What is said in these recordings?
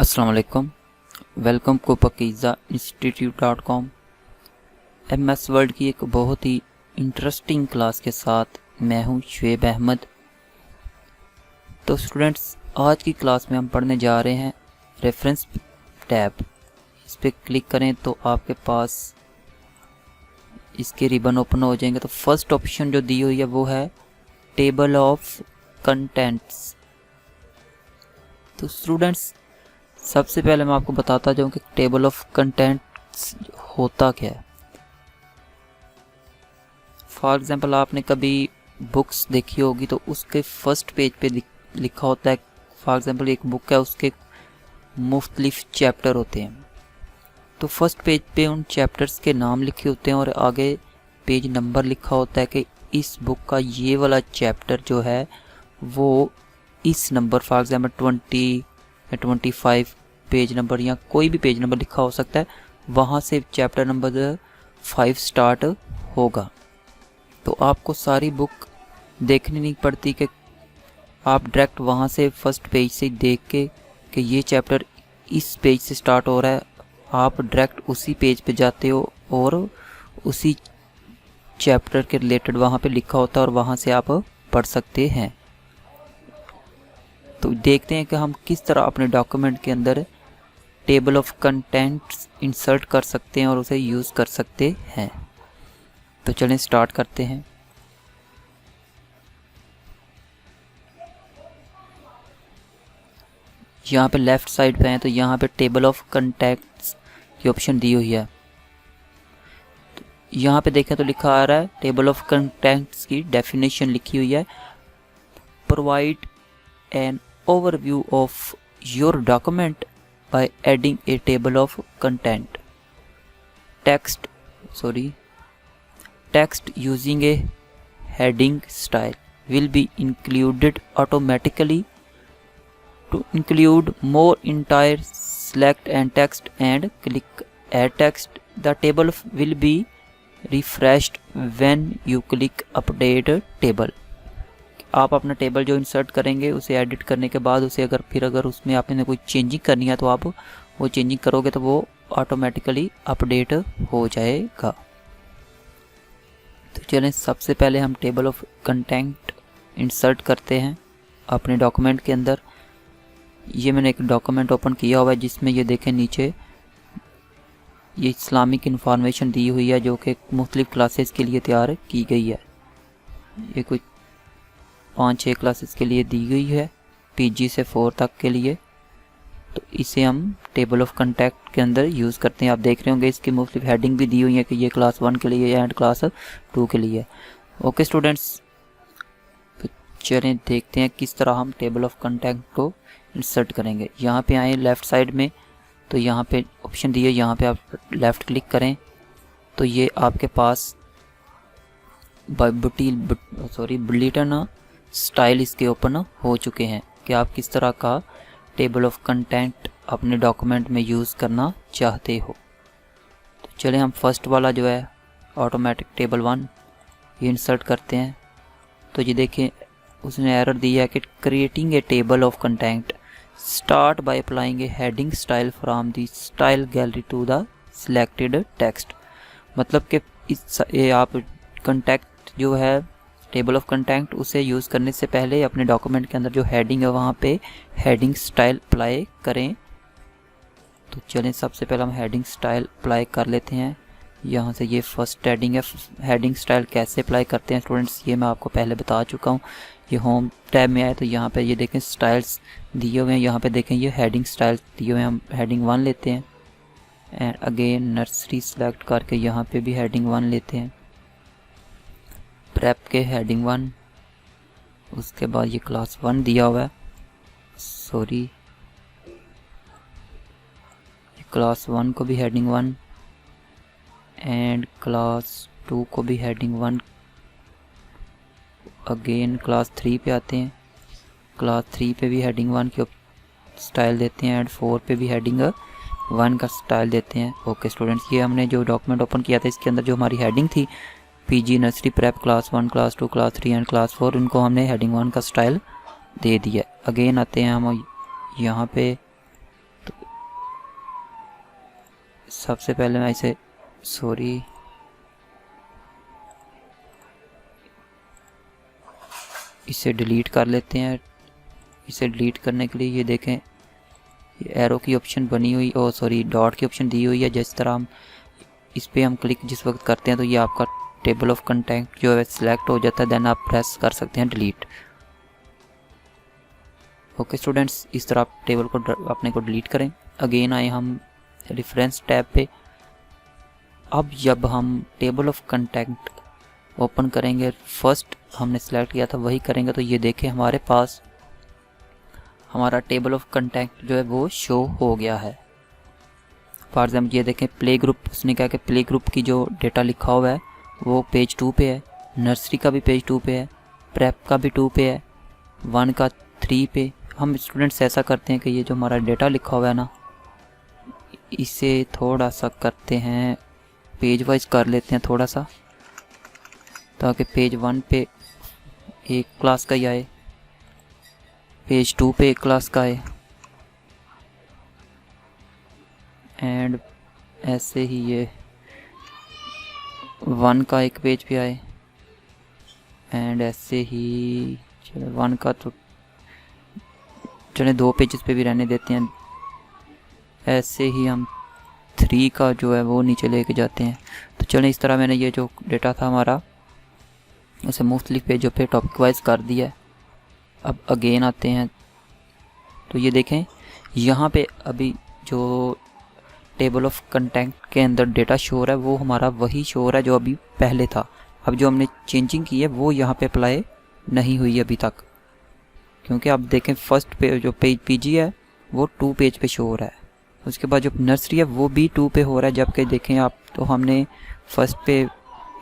अस्सलाम वालेकुम। वेलकम को पकीज़ा इंस्टीट्यूट.com MS वर्ड की एक बहुत ही इंटरेस्टिंग क्लास के साथ मैं हूं शुएब अहमद। तो स्टूडेंट्स, आज की क्लास में हम पढ़ने जा रहे हैं रेफरेंस टैब। इस पर क्लिक करें तो आपके पास इसके रिबन ओपन हो जाएंगे। तो फर्स्ट ऑप्शन जो दी हुई है वो है टेबल ऑफ कंटेंट्स। तो स्टूडेंट्स, सबसे पहले मैं आपको बताता जाऊं कि टेबल ऑफ कंटेंट्स होता क्या है। फॉर एग्जांपल, आपने कभी बुक्स देखी होगी तो उसके फर्स्ट पेज पे लिखा होता है। फॉर एग्जांपल, एक बुक है, उसके मुख्तलिफ चैप्टर होते हैं। तो फर्स्ट पेज पे उन चैप्टर्स के नाम लिखे होते हैं और आगे पेज नंबर लिखा होता है कि इस बुक का ये वाला चैप्टर जो है वो इस नंबर, फॉर एग्जांपल 20 या 25 पेज नंबर या कोई भी पेज नंबर लिखा हो सकता है, वहाँ से चैप्टर नंबर 5 स्टार्ट होगा। तो आपको सारी बुक देखनी नहीं पड़ती कि आप डायरेक्ट वहाँ से फर्स्ट पेज से देख के कि ये चैप्टर इस पेज से स्टार्ट हो रहा है। आप डायरेक्ट उसी पेज पे जाते हो और उसी चैप्टर के रिलेटेड वहाँ पे लिखा होता है और वहाँ से आप पढ़ सकते हैं। तो देखते हैं कि हम किस तरह अपने डॉक्यूमेंट के अंदर टेबल ऑफ कंटेंट्स इंसर्ट कर सकते हैं और उसे यूज़ कर सकते हैं। तो चलें स्टार्ट करते हैं। यहाँ पे लेफ़्ट साइड पे हैं तो यहाँ पे टेबल ऑफ कंटेंट्स की ऑप्शन दी हुई है। तो यहाँ पे देखें तो लिखा आ रहा है टेबल ऑफ कंटेंट्स की डेफिनेशन लिखी हुई है। Provide an overview of your document by adding a table of content. Text using a heading style will be included automatically. To include more entire, select and text and click add text. The table will be refreshed when you click update table. आप अपना table जो insert करेंगे उसे edit करने के बाद उसे अगर उसमें आपने कोई चेंजिंग करनी है तो आप वो चेंजिंग करोगे तो वो ऑटोमेटिकली अपडेट हो जाएगा। तो चलें, सबसे पहले हम टेबल ऑफ कंटेंट इंसर्ट करते हैं अपने डॉक्यूमेंट के अंदर। ये मैंने एक डॉक्यूमेंट ओपन किया हुआ है जिसमें ये देखें नीचे ये इस्लामिक इंफॉर्मेशन दी हुई है जो कि मुख्तलिफ क्लासेस के लिए तैयार की गई है। ये कुछ 5-6 क्लासेस के लिए दी गई है, PG से 4 तक के लिए। तो इसे हम टेबल ऑफ कंटेंट के अंदर यूज़ करते हैं। आप देख रहे होंगे इसकी मुख्तलिफ हेडिंग भी दी हुई है कि ये क्लास 1 के लिए एंड क्लास 2 के लिए। ओके स्टूडेंट्स, तो चलें देखते हैं किस तरह हम टेबल ऑफ कंटेंट को इंसर्ट करेंगे। यहाँ पे आए लेफ़्ट साइड में तो यहाँ पे ऑप्शन दिए, यहाँ पे आप लेफ़्ट क्लिक करें तो ये आपके पास बुलेटिन स्टाइल इसके ओपन हो चुके हैं कि आप किस तरह का टेबल ऑफ कंटेंट अपने डॉक्यूमेंट में यूज़ करना चाहते हो। तो चलें हम फर्स्ट वाला जो है ऑटोमेटिक टेबल 1 ये इंसर्ट करते हैं। तो ये देखें उसने एरर दिया है कि creating a table of content start by applying a heading style from the style gallery to the selected text. मतलब कि ये आप कंटेंट जो है टेबल ऑफ कंटेंट उसे यूज़ करने से पहले अपने डॉक्यूमेंट के अंदर जो हेडिंग है वहाँ पे हेडिंग स्टाइल अप्लाई करें। तो चलें सबसे पहले हम हेडिंग स्टाइल अप्लाई कर लेते हैं। यहाँ से ये फर्स्ट हेडिंग है। हेडिंग स्टाइल कैसे अप्लाई करते हैं स्टूडेंट्स, ये मैं आपको पहले बता चुका हूँ। ये होम टैब में आए तो यहाँ पे ये देखें स्टाइल्स दिए हुए हैं। यहाँ पे देखें ये हेडिंग स्टाइल दिए हुए हैं। हम हेडिंग 1 लेते हैं एंड अगेन नर्सरी सेलेक्ट करके यहाँ पे भी हेडिंग 1 लेते हैं। प्रेप के हेडिंग 1, उसके बाद ये क्लास 1 दिया हुआ है, ये क्लास 1 को भी हेडिंग 1 एंड क्लास 2 को भी हेडिंग 1। अगेन क्लास 3 पे आते हैं, क्लास 3 पे भी हेडिंग 1 की स्टाइल देते हैं एंड 4 पे भी हेडिंग 1 का स्टाइल देते हैं। ओके स्टूडेंट्स, ये हमने जो डॉक्यूमेंट ओपन किया था इसके अंदर जो हमारी हेडिंग थी PG nursery prep class 1, class 2, class 3 and class 4, इनको हमने हेडिंग 1 का स्टाइल दे दिया। अगेन आते हैं हम यहाँ पे तो सबसे पहले मैं इसे इसे डिलीट कर लेते हैं। इसे डिलीट करने के लिए ये देखें, ये एरो की ऑप्शन बनी हुई डॉट की ऑप्शन दी हुई है। जिस तरह हम इस पर हम क्लिक जिस वक्त करते हैं तो ये आपका टेबल ऑफ कंटेंट जो है सिलेक्ट हो जाता है। देन आप प्रेस कर सकते हैं डिलीट। ओके स्टूडेंट्स, इस तरह आप टेबल को अपने को डिलीट करें। अगेन आए हम रेफरेंस टैब पे। अब जब हम टेबल ऑफ कंटेंट ओपन करेंगे, फर्स्ट हमने सेलेक्ट किया था वही करेंगे, तो ये देखें हमारे पास हमारा टेबल ऑफ कंटेंट जो है वो शो हो गया है। फॉर एग्जाम्पल ये देखें प्ले ग्रुप, उसने कहा कि प्ले ग्रुप की जो डेटा लिखा हुआ है वो पेज 2 पे है, नर्सरी का भी पेज 2 पे है, प्रेप का भी 2 पे है, 1 का 3 पे। हम स्टूडेंट्स ऐसा करते हैं कि ये जो हमारा डेटा लिखा हुआ है ना, इसे थोड़ा सा करते हैं पेज वाइज कर लेते हैं थोड़ा सा, ताकि पेज 1 पे एक क्लास का ही आए, पेज 2 पे एक क्लास का आए, एंड ऐसे ही ये 1 का एक पेज पे आए, एंड ऐसे ही चलो 1 का तो चले 2 पेजेस पे भी रहने देते हैं। ऐसे ही हम 3 का जो है वो नीचे लेके जाते हैं। तो चलें इस तरह मैंने ये जो डेटा था हमारा उसे मुख्तलिफ पेजों पे टॉपिक वाइज कर दिया है। अब अगेन आते हैं तो ये देखें यहाँ पे अभी जो टेबल ऑफ कंटेंट के अंदर डेटा शो हो रहा है वो हमारा वही शो हो रहा है जो अभी पहले था। अब जो हमने चेंजिंग की है वो यहाँ पे अप्लाई नहीं हुई अभी तक, क्योंकि आप देखें फर्स्ट पे जो पेज पीजी है वो 2 पेज पे शो हो रहा है, उसके बाद जो नर्सरी है वो भी 2 पे हो रहा है। जबकि देखें आप तो हमने फर्स्ट पे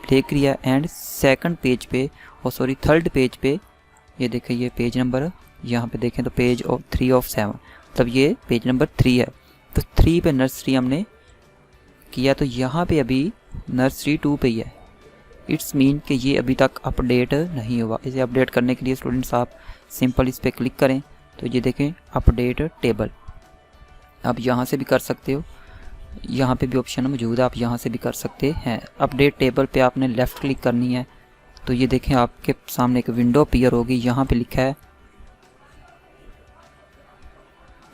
देख लिया एंड सेकंड पेज पे थर्ड पेज पे ये देखें ये पेज नंबर यहाँ पे देखें तो पेज 3 of 7, तब ये पेज नंबर 3 है। तो 3 पे नर्सरी हमने किया, तो यहाँ पे अभी नर्सरी 2 पे ही है। इट्स मीन कि ये अभी तक अपडेट नहीं हुआ। इसे अपडेट करने के लिए स्टूडेंट्स आप सिंपल इस पर क्लिक करें तो ये देखें अपडेट टेबल। आप यहाँ से भी कर सकते हो, यहाँ पे भी ऑप्शन मौजूद है, आप यहाँ से भी कर सकते हैं। अपडेट टेबल पे आपने लेफ़्ट क्लिक करनी है तो ये देखें आपके सामने एक विंडो अपीयर होगी। यहाँ पे लिखा है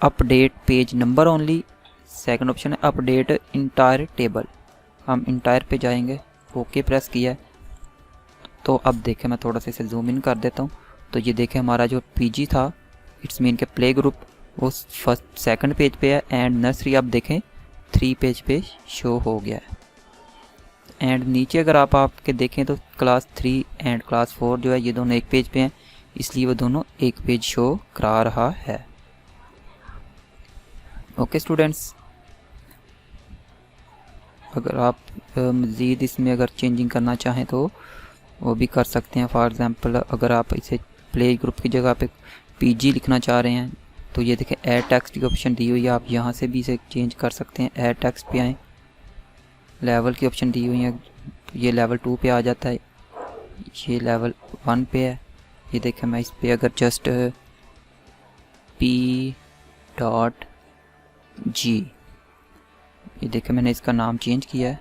update page number only, second option है अपडेट इंटायर टेबल। हम इंटायर पे जाएंगे, ओके प्रेस किया है तो अब देखें मैं थोड़ा सा इसे जूम इन कर देता हूँ। तो ये देखें हमारा जो पीजी था इट्स मीन के प्ले ग्रुप वो सेकंड पेज पे है, एंड नर्सरी आप देखें 3 पेज पे शो हो गया है। एंड नीचे अगर आप आपके देखें तो क्लास 3 एंड क्लास 4 जो है ये दोनों एक पेज पे हैं, इसलिए वो दोनों एक पेज शो करा रहा है। ओके स्टूडेंट्स, अगर आप मज़ीद इसमें अगर चेंजिंग करना चाहें तो वो भी कर सकते हैं। फॉर एग्ज़ाम्पल अगर आप इसे प्ले ग्रुप की जगह पे पीजी लिखना चाह रहे हैं तो ये देखें ऐड टेक्स्ट की ऑप्शन दी हुई है, आप यहाँ से भी इसे चेंज कर सकते हैं। ऐड टेक्स्ट पे आएँ, लेवल की ऑप्शन डी हुई है, तो ये लेवल 2 पे आ जाता है, ये लेवल 1 पे है। ये देखें मैं इस पे अगर जस्ट P.G ये देखें मैंने इसका नाम चेंज किया है।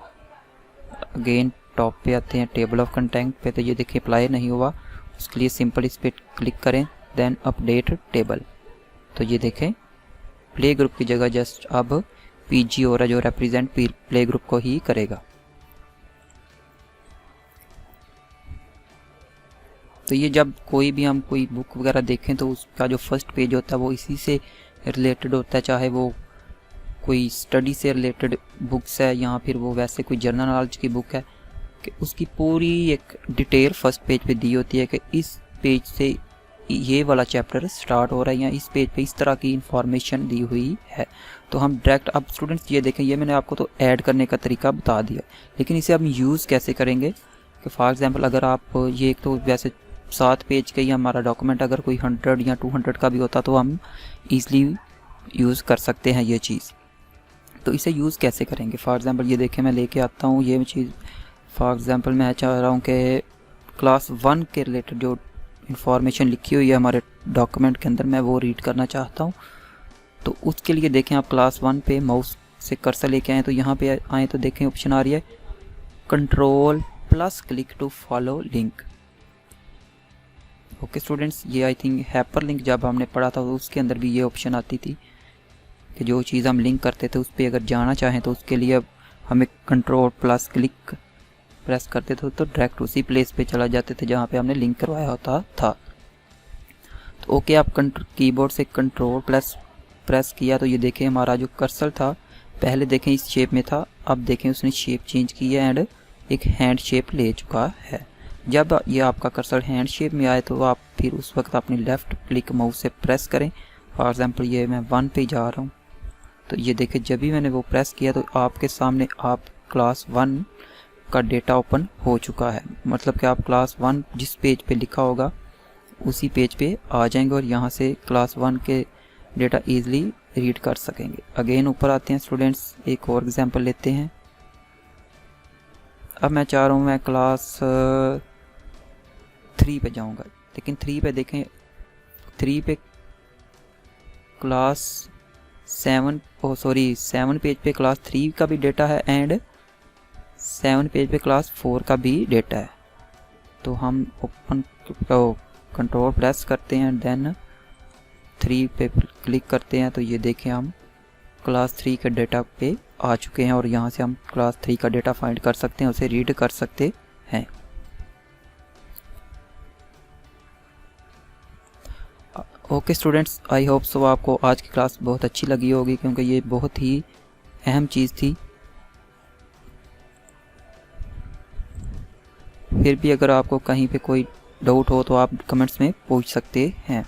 अगेन टॉप पे आते हैं टेबल ऑफ कंटेंट पे, तो ये देखिए अप्लाई नहीं हुआ, उसके लिए सिंपल इस पर क्लिक करें देन अपडेट टेबल। तो ये देखें प्ले ग्रुप की जगह जस्ट अब पीजी हो रहा है जो रिप्रेजेंट प्ले ग्रुप को ही करेगा। तो ये जब कोई भी हम कोई बुक वगैरह देखें तो उसका जो फर्स्ट पेज होता है वो इसी से रिलेटेड होता है, चाहे वो कोई स्टडी से रिलेटेड बुक्स है या फिर वो वैसे कोई जनरल नॉलेज की बुक है, कि उसकी पूरी एक डिटेल फर्स्ट पेज पे दी होती है कि इस पेज से ये वाला चैप्टर स्टार्ट हो रहा है या इस पेज पे इस तरह की इंफॉर्मेशन दी हुई है। तो हम डायरेक्ट अब स्टूडेंट्स ये देखें, ये मैंने आपको तो ऐड करने का तरीका बता दिया, लेकिन इसे हम यूज़ कैसे करेंगे कि फॉर एग्जांपल अगर आप ये एक तो वैसे 7 पेज का ही हमारा डॉक्यूमेंट अगर कोई 100 या 200 का भी होता तो हम ईज़िली यूज़ कर सकते हैं ये चीज़। तो इसे यूज़ कैसे करेंगे, फॉर एग्ज़ाम्पल ये देखें मैं लेके आता हूँ ये चीज़। फॉर एग्ज़ाम्पल मैं चाह रहा हूँ कि क्लास 1 के रिलेटेड जो इंफॉर्मेशन लिखी हुई है हमारे डॉक्यूमेंट के अंदर मैं वो रीड करना चाहता हूँ। तो उसके लिए देखें आप क्लास 1 पे माउस से कर्सर लेके आए तो यहाँ पे आए तो देखें ऑप्शन आ रही है control plus click to follow link. Okay students, ये आई थिंक हाइपर लिंक जब हमने पढ़ा था तो उसके अंदर भी ये ऑप्शन आती थी कि जो चीज़ हम लिंक करते थे उस पर अगर जाना चाहें तो उसके लिए अब हमें कंट्रोल प्लस क्लिक प्रेस करते थे तो डायरेक्ट उसी प्लेस पे चला जाते थे जहाँ पे हमने लिंक करवाया होता था। तो ओके, आप कीबोर्ड से कंट्रोल प्लस प्रेस किया तो ये देखें हमारा जो कर्सर था पहले देखें इस शेप में था, अब देखें उसने शेप चेंज की है एंड एक हैंड शेप ले चुका है। जब ये आपका कर्सर हैंड शेप में आए तो आप फिर उस वक्त अपनी लेफ़्ट क्लिक माउस से प्रेस करें। फॉर एग्जांपल ये मैं 1 पे जा रहा हूँ तो ये देखें जब भी मैंने वो प्रेस किया तो आपके सामने आप क्लास 1 का डेटा ओपन हो चुका है। मतलब कि आप क्लास 1 जिस पेज पे लिखा होगा उसी पेज पे आ जाएंगे और यहाँ से क्लास 1 के डेटा इजीली रीड कर सकेंगे। अगेन ऊपर आते हैं स्टूडेंट्स, एक और एग्जांपल लेते हैं। अब मैं चाह रहा हूँ मैं क्लास 3 पे जाऊँगा, लेकिन 3 पे देखें 3 पे क्लास 7 पेज पे क्लास 3 का भी डेटा है एंड 7 पेज पे क्लास 4 का भी डेटा है। तो हम ओपन कंट्रोल प्रेस करते हैं देन 3 पे क्लिक करते हैं तो ये देखें हम क्लास 3 के डेटा पे आ चुके हैं और यहाँ से हम क्लास 3 का डेटा फाइंड कर सकते हैं, उसे रीड कर सकते हैं। Okay students, I hope so आपको आज की क्लास बहुत अच्छी लगी होगी क्योंकि ये बहुत ही अहम चीज़ थी। फिर भी अगर आपको कहीं पे कोई डाउट हो तो आप कमेंट्स में पूछ सकते हैं।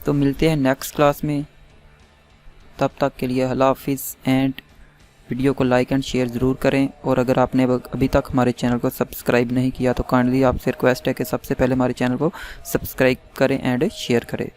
तो मिलते हैं नेक्स्ट क्लास में, तब तक के लिए अल्लाह हाफिज़ एंड वीडियो को लाइक एंड शेयर ज़रूर करें। और अगर आपने अभी तक हमारे चैनल को सब्सक्राइब नहीं किया तो काइंडली आपसे रिक्वेस्ट है कि सबसे पहले हमारे चैनल को सब्सक्राइब करें एंड शेयर करें।